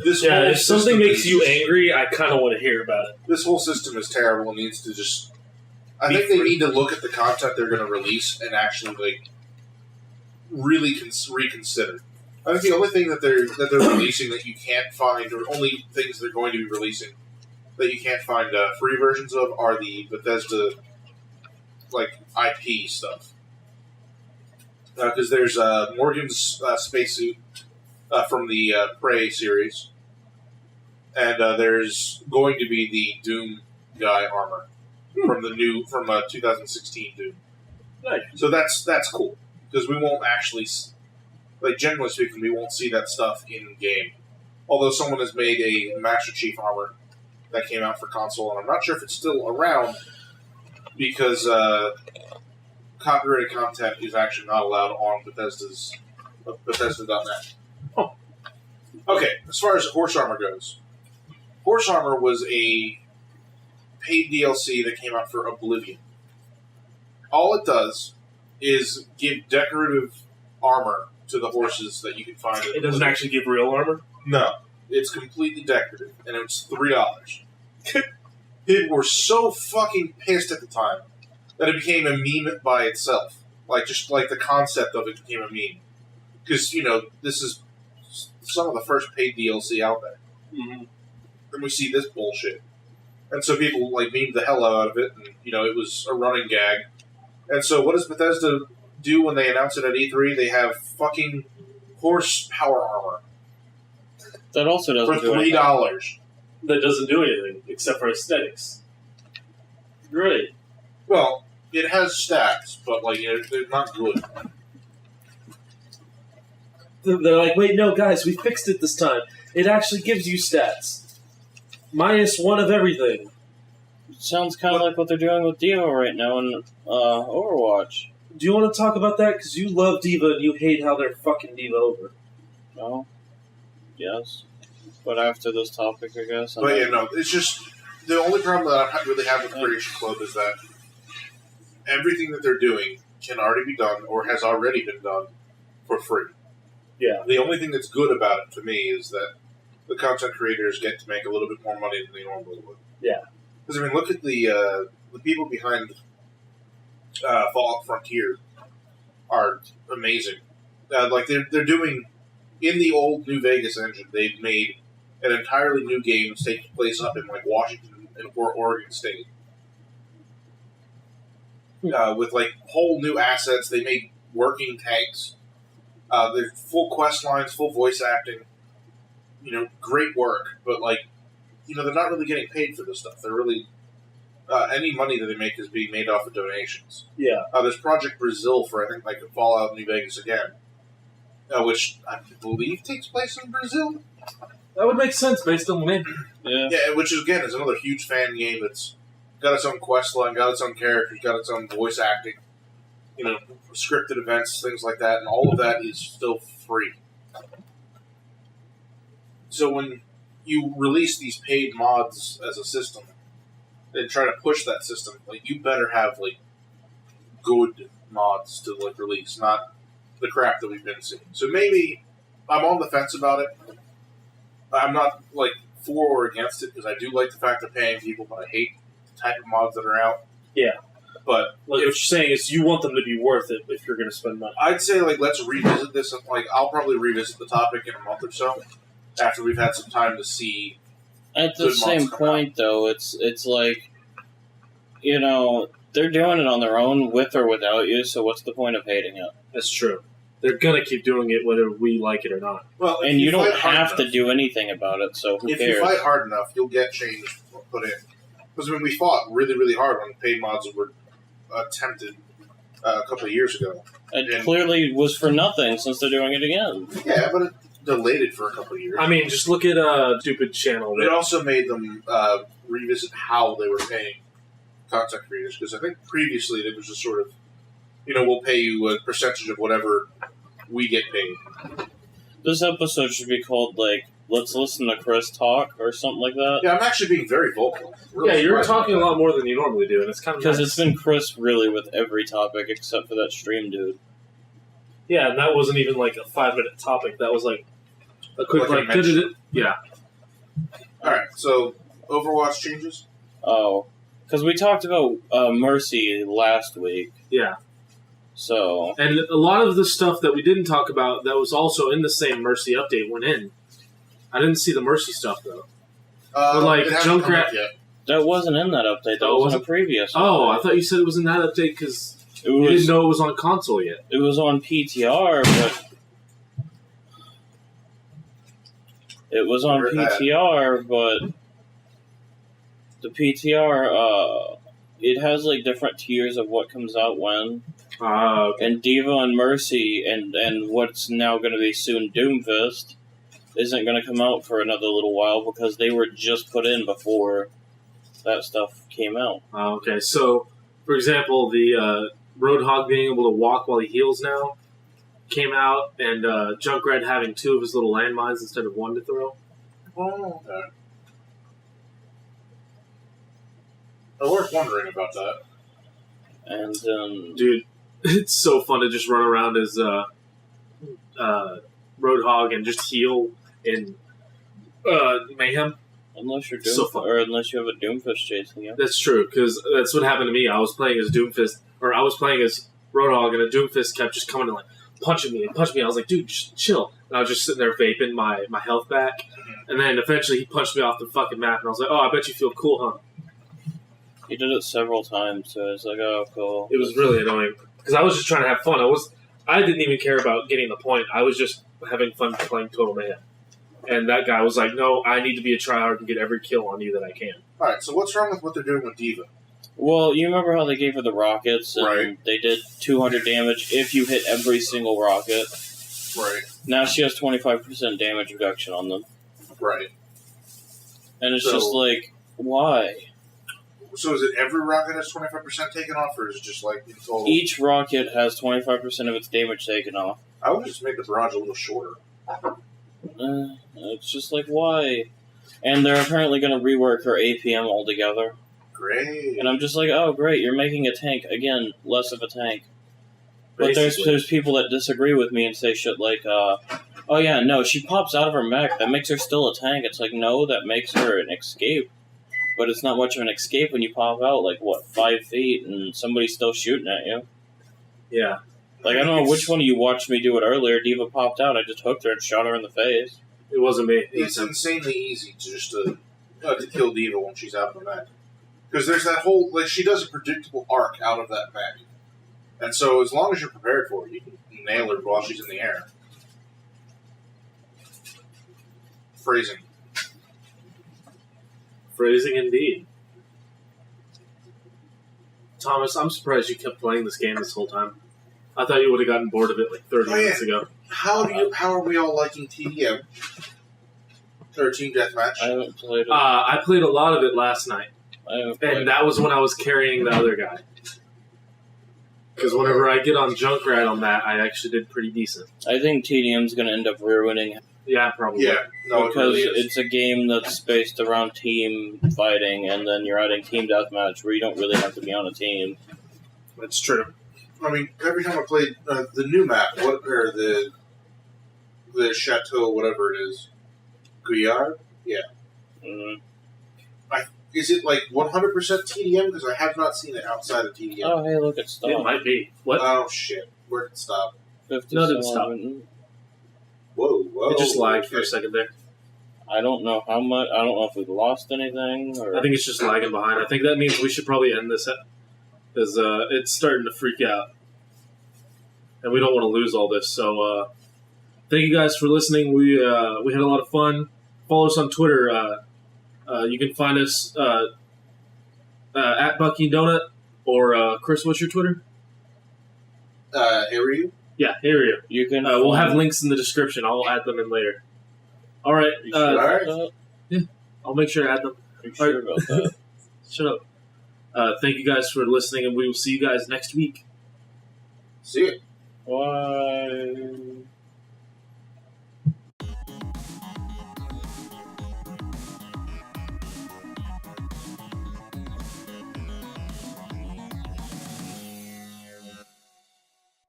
If something makes you angry, I kind of want to hear about it.
This whole system is terrible and needs to just... I think they need to look at the content they're going to release and actually, really reconsider. I think the only thing that they're releasing that you can't find, or only things they're going to be releasing that you can't find free versions of, are the Bethesda IP stuff. Because there's Morgan's spacesuit from the Prey series, and there's going to be the Doom guy armor from 2016 Doom.
Nice.
So that's cool because we won't actually. Generally speaking, we won't see that stuff in game. Although someone has made a Master Chief armor that came out for console, and I'm not sure if it's still around because copyrighted content is actually not allowed on Bethesda.net.
Oh.
Okay, as far as horse armor goes, horse armor was a paid DLC that came out for Oblivion. All it does is give decorative armor to the horses that you can find.
It doesn't actually give real armor?
No. It's completely decorative, and it's $3. People were so fucking pissed at the time that it became a meme by itself. The concept of it became a meme. Because, this is some of the first paid DLC out there.
Mm-hmm.
And we see this bullshit. And so people, memed the hell out of it, and, it was a running gag. And so what does Bethesda do when they announce it at E3? They have fucking horse power armor.
That also doesn't
for
do anything.
$3.
That doesn't do anything except for aesthetics. Great.
Well, it has stats, but they're not good.
They're like, wait, no, guys, we fixed it this time. It actually gives you stats. -1 of everything.
Sounds kind of like what they're doing with d.va right now in Overwatch.
Do you want to talk about that? Because you love d.va and you hate how they're fucking d.va over.
No. Yes. But after this topic, I guess.
But yeah, no, it's just the only problem that I really have with Creation Club is that everything that they're doing can already be done or has already been done for free.
Yeah.
The only thing that's good about it to me is that the content creators get to make a little bit more money than they normally would.
Yeah.
Because I mean, look at the people behind Fallout Frontier are amazing. Like they're doing in the old New Vegas engine, they've made an entirely new game that's taking place up in like Washington and Oregon State. With like whole new assets, they made working tanks. They're full quest lines, full voice acting. You know, great work, but like, you know, they're not really getting paid for this stuff. They're really any money that they make is being made off of donations.
Yeah.
There's Project Brazil for I think like Fallout New Vegas again, which I believe takes place in Brazil.
That would make sense based on the name.
Yeah.
Yeah, which is again is another huge fan game that's got its own quest line, got its own characters, got its own voice acting, you know, scripted events, things like that, and all of that is still free. So when you release these paid mods as a system and try to push that system, like you better have like good mods to like release, not the crap that we've been seeing. So maybe I'm on the fence about it. I'm not like for or against it because I do like the fact of paying people, but I hate the type of mods that are out.
Yeah.
But
Like what you're saying is you want them to be worth it if you're going to spend money.
I'd say like let's revisit this. Like I'll probably revisit the topic in a month or so after we've had some time to see.
At the same point, though, it's like, you know, they're doing it on their own with or without you. So what's the point of hating it?
That's true. They're going to keep doing it whether we like it or not.
Well,
And you don't have to do anything about it. So who
if
cares?
you fight hard enough, you'll get change put in. Because I mean, we fought really, really hard when paid mods were attempted a couple of years ago.
It clearly was for nothing since they're doing it again.
Yeah, but it delayed it for a couple of years.
I mean, just look at stupid channel.
It also made them revisit how they were paying content creators. Because I think previously it was just sort of, you know, we'll pay you a percentage of whatever we get paid.
This episode should be called, like, Let's Listen to Chris Talk or something like that.
Yeah, I'm actually being very vocal.
Yeah, you're talking a lot more than you normally do, and it's kind of
Because
nice.
it's been Chris really with every topic except for that stream dude.
Yeah, and that wasn't even like a 5-minute topic. That was like a quick,
Like a
like,
mention.
yeah.
Alright, so Overwatch changes?
Oh. Because we talked about Mercy last week.
Yeah.
So.
And a lot of the stuff that we didn't talk about that was also in the same Mercy update went in. I didn't see the Mercy stuff, though. But, like,
it hasn't come
Junkrat-
up yet.
That wasn't in that update. That was in a previous
Oh,
update.
I thought you said it was in that update because
It
you
was,
didn't know it was on console yet.
it was on PTR, but. It was on
Heard that.
PTR, but. The PTR, it has, like, different tiers of what comes out when.
Okay.
And d.va and Mercy and what's now going to be soon Doomfist isn't going to come out for another little while because they were just put in before that stuff came out.
Okay, so, for example, the Roadhog being able to walk while he heals now came out, and Junkrat having 2 of his little landmines instead of 1 to throw.
Oh, okay. I was wondering about that.
And
Dude, it's so fun to just run around as Roadhog and just heal in Mayhem.
unless you're
So
Doomfist,
fun.
or unless you have a Doomfist chasing you.
That's true, because that's what happened to me. I was playing as Doomfist, or I was playing as Roadhog, and a Doomfist kept just coming and like punching me and punching me. I was like, dude, just chill. And I was just sitting there vaping my health back. And then eventually he punched me off the fucking map, and I was like, oh, I bet you feel cool, huh?
He did it several times, so it's like, oh, cool.
It was really annoying, because I was just trying to have fun. I didn't even care about getting the point. I was just having fun playing Total Mayhem. And that guy was like, no, I need to be a tryhard and get every kill on you that I can.
Alright, so what's wrong with what they're doing with d.va?
Well, you remember how they gave her the rockets, and
Right.
they did 200 damage if you hit every single rocket.
Right.
Now she has 25% damage reduction on them.
Right.
And it's
So-
just like, why?
So is it every rocket has 25% taken off, or is it just like in total?
Each rocket has 25% of its damage taken off.
I would just make the barrage a little shorter.
It's just like, why? And they're apparently going to rework her APM altogether.
Great.
And I'm just like, oh, great, you're making a tank. Again, less of a tank. But there's people that disagree with me and say shit like, oh yeah, no, she pops out of her mech. That makes her still a tank. It's like, no, that makes her an escape. But it's not much of an escape when you pop out, 5 feet and somebody's still shooting at you.
Yeah.
Like, I don't know which one of you watched me do it earlier. D.va popped out. I just hooked her and shot her in the face.
It wasn't me.
It's insanely easy to just to kill D.va when she's out of the mech. Because there's that whole, she does a predictable arc out of that mech. And so as long as you're prepared for it, you can nail her while she's in the air. Phrasing.
Phrasing indeed. Thomas, I'm surprised you kept playing this game this whole time. I thought you would have gotten bored of it 30 minutes ago.
How are we all liking TDM? Or Team Deathmatch?
I haven't played it.
I played a lot of it last night.
And
that was when I was carrying the other guy. Because whenever I get on Junkrat on that, I actually did pretty decent.
I think TDM's going to end up ruining it.
Yeah, probably.
Yeah, no,
because
it really is.
it's a game that's based around team fighting, and then you're adding team deathmatch where you don't really have to be on a team.
That's true.
I mean, every time I played the new map, or the Chateau, whatever it is, Guyard? Yeah.
Mm-hmm.
Is it 100% TDM? Because I have not seen it outside of TDM.
Oh, hey, look, it stopped.
It might be. What?
Oh, shit. Where did it stop?
50
No, it didn't stop.
Whoa.
It just lagged for
okay.
a second there.
I don't know how much. I don't know if we've lost anything. Or...
I think it's just lagging behind. I think that means we should probably end this because it's starting to freak out. And we don't want to lose all this. So thank you guys for listening. We had a lot of fun. Follow us on Twitter. You can find us at Bucky and Donut. Or, Chris, what's your Twitter?
Harry?
Yeah, here you.
You can.
We'll have links in the description. I'll add them in later. All right.
You sure about that?
I'll make sure to add them.
You sure about that?
Shut up. Thank you guys for listening, and we will see you guys next week.
See you.
Bye.